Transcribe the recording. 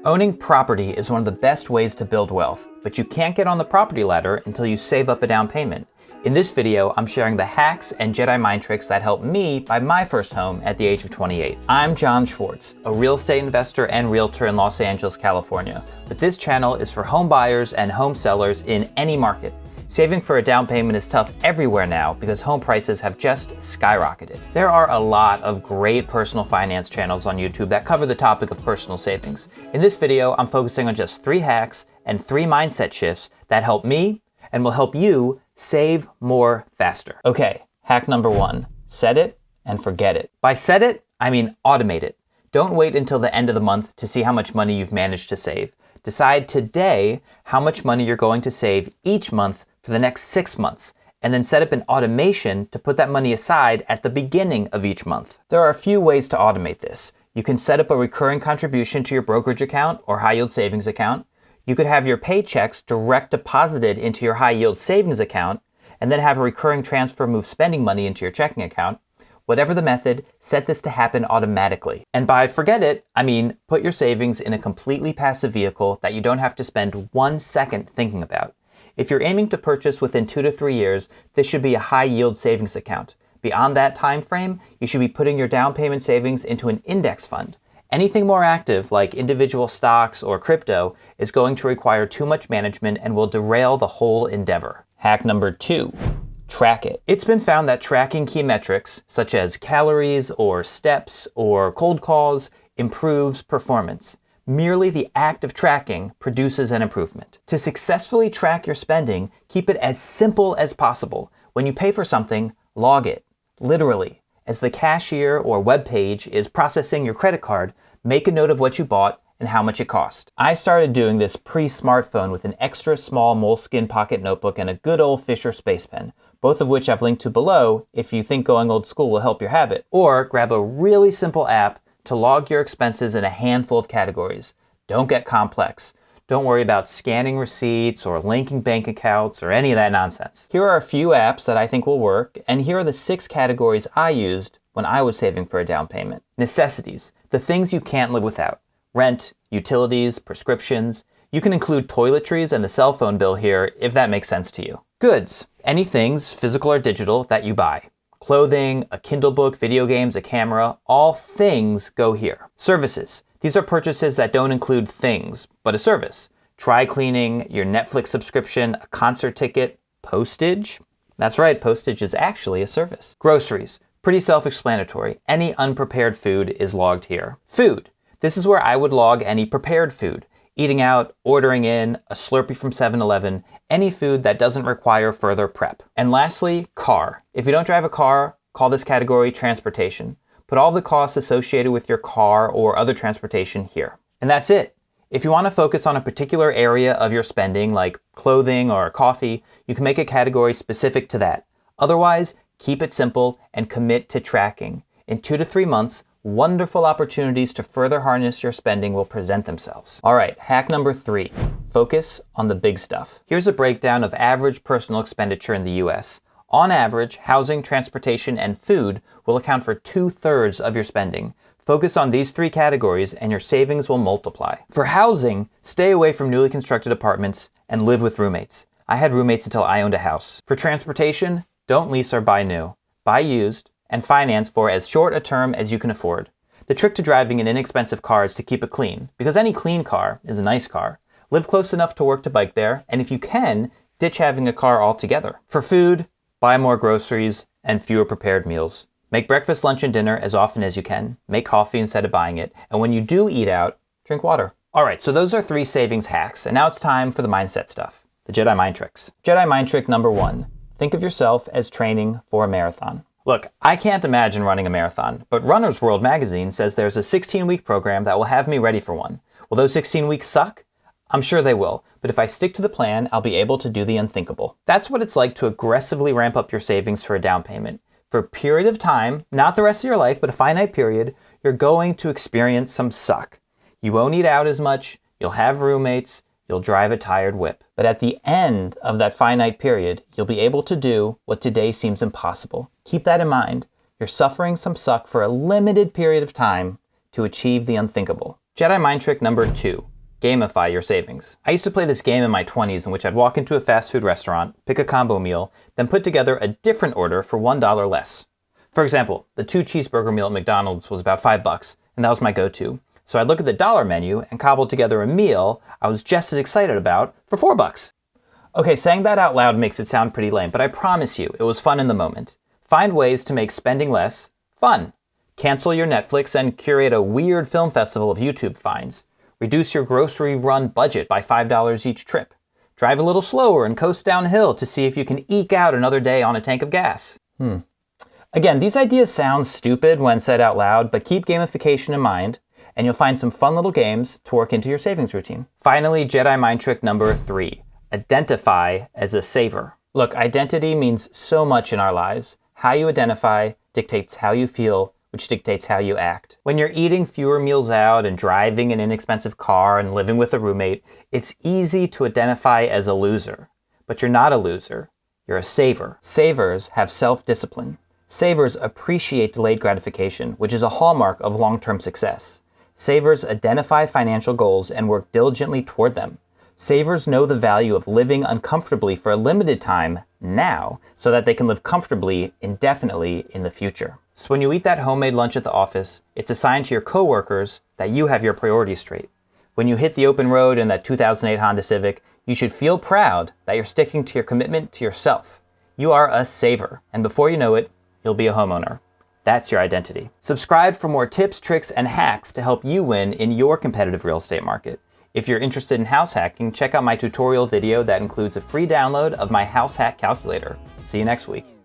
Owning property is one of the best ways to build wealth, but you can't get on the property ladder until you save up a down payment. In this video, I'm sharing the hacks and Jedi mind tricks that helped me buy my first home at the age of 28. I'm Jon Schwartz, a real estate investor and realtor in Los Angeles, California. But this channel is for home buyers and home sellers in any market. Saving for a down payment is tough everywhere now because home prices have just skyrocketed. There are a lot of great personal finance channels on YouTube that cover the topic of personal savings. In this video, I'm focusing on just 3 hacks and 3 mindset shifts that help me and will help you save more faster. Okay, hack number 1, set it and forget it. By set it, I mean automate it. Don't wait until the end of the month to see how much money you've managed to save. Decide today how much money you're going to save each month for the next 6 months, and then set up an automation to put that money aside at the beginning of each month. There are a few ways to automate this. You can set up a recurring contribution to your brokerage account or high yield savings account. You could have your paychecks direct deposited into your high yield savings account, and then have a recurring transfer move spending money into your checking account. Whatever the method, set this to happen automatically. And by forget it, I mean put your savings in a completely passive vehicle that you don't have to spend 1 second thinking about. If you're aiming to purchase within 2 to 3 years, this should be a high yield savings account. Beyond that time frame, you should be putting your down payment savings into an index fund. Anything more active, like individual stocks or crypto, is going to require too much management and will derail the whole endeavor. Hack number 2. Track it. It's been found that tracking key metrics, such as calories or steps or cold calls, improves performance. Merely the act of tracking produces an improvement. To successfully track your spending, keep it as simple as possible. When you pay for something, log it. Literally. As the cashier or web page is processing your credit card, make a note of what you bought and how much it cost. I started doing this pre-smartphone with an extra small Moleskine pocket notebook and a good old Fisher Space Pen, both of which I've linked to below if you think going old school will help your habit. Or grab a really simple app to log your expenses in a handful of categories. Don't get complex. Don't worry about scanning receipts or linking bank accounts or any of that nonsense. Here are a few apps that I think will work, and here are the 6 categories I used when I was saving for a down payment. Necessities, the things you can't live without. Rent, utilities, prescriptions. You can include toiletries and the cell phone bill here if that makes sense to you. Goods, any things, physical or digital, that you buy. Clothing, a Kindle book, video games, a camera, all things go here. Services. These are purchases that don't include things, but a service. Dry cleaning, your Netflix subscription, a concert ticket, postage. That's right, postage is actually a service. Groceries. Pretty self-explanatory. Any unprepared food is logged here. Food. This is where I would log any prepared food. Eating out, ordering in, a Slurpee from 7-Eleven, any food that doesn't require further prep. And lastly, car. If you don't drive a car, call this category transportation. Put all the costs associated with your car or other transportation here. And that's it. If you want to focus on a particular area of your spending, like clothing or coffee, you can make a category specific to that. Otherwise, keep it simple and commit to tracking. In 2 to 3 months, wonderful opportunities to further harness your spending will present themselves. All right, hack number 3, focus on the big stuff. Here's a breakdown of average personal expenditure in the US. On average, housing, transportation, and food will account for 2/3 of your spending. Focus on these 3 categories and your savings will multiply. For housing, stay away from newly constructed apartments and live with roommates. I had roommates until I owned a house. For transportation, don't lease or buy new. Buy used and finance for as short a term as you can afford. The trick to driving an inexpensive car is to keep it clean, because any clean car is a nice car. Live close enough to work to bike there, and if you can, ditch having a car altogether. For food, buy more groceries and fewer prepared meals. Make breakfast, lunch, and dinner as often as you can. Make coffee instead of buying it, and when you do eat out, drink water. All right, so those are 3 savings hacks, and now it's time for the mindset stuff, the Jedi Mind Tricks. Jedi Mind Trick number 1, think of yourself as training for a marathon. Look, I can't imagine running a marathon, but Runner's World magazine says there's a 16-week program that will have me ready for one. Will those 16 weeks suck? I'm sure they will, but if I stick to the plan, I'll be able to do the unthinkable. That's what it's like to aggressively ramp up your savings for a down payment. For a period of time, not the rest of your life, but a finite period, you're going to experience some suck. You won't eat out as much, you'll have roommates, you'll drive a tired whip. But at the end of that finite period, you'll be able to do what today seems impossible. Keep that in mind. You're suffering some suck for a limited period of time to achieve the unthinkable. Jedi Mind Trick number 2. gamify your savings. I used to play this game in my 20s in which I'd walk into a fast food restaurant, pick a combo meal, then put together a different order for $1 less. For example, the 2-cheeseburger meal at McDonald's was about $5, and that was my go-to. So I'd look at the dollar menu and cobble together a meal I was just as excited about for $4. Okay, saying that out loud makes it sound pretty lame, but I promise you, it was fun in the moment. Find ways to make spending less fun. Cancel your Netflix and curate a weird film festival of YouTube finds. Reduce your grocery run budget by $5 each trip. Drive a little slower and coast downhill to see if you can eke out another day on a tank of gas. Again, these ideas sound stupid when said out loud, but keep gamification in mind, and you'll find some fun little games to work into your savings routine. Finally, Jedi Mind Trick number 3. Identify as a saver. Look, identity means so much in our lives. How you identify dictates how you feel, which dictates how you act. When you're eating fewer meals out and driving an inexpensive car and living with a roommate, it's easy to identify as a loser. But you're not a loser. You're a saver. Savers have self-discipline. Savers appreciate delayed gratification, which is a hallmark of long-term success. Savers identify financial goals and work diligently toward them. Savers know the value of living uncomfortably for a limited time now so that they can live comfortably indefinitely in the future. So when you eat that homemade lunch at the office, it's a sign to your coworkers that you have your priorities straight. When you hit the open road in that 2008 Honda Civic, you should feel proud that you're sticking to your commitment to yourself. You are a saver, and before you know it, you'll be a homeowner. That's your identity. Subscribe for more tips, tricks, and hacks to help you win in your competitive real estate market. If you're interested in house hacking, check out my tutorial video that includes a free download of my house hack calculator. See you next week.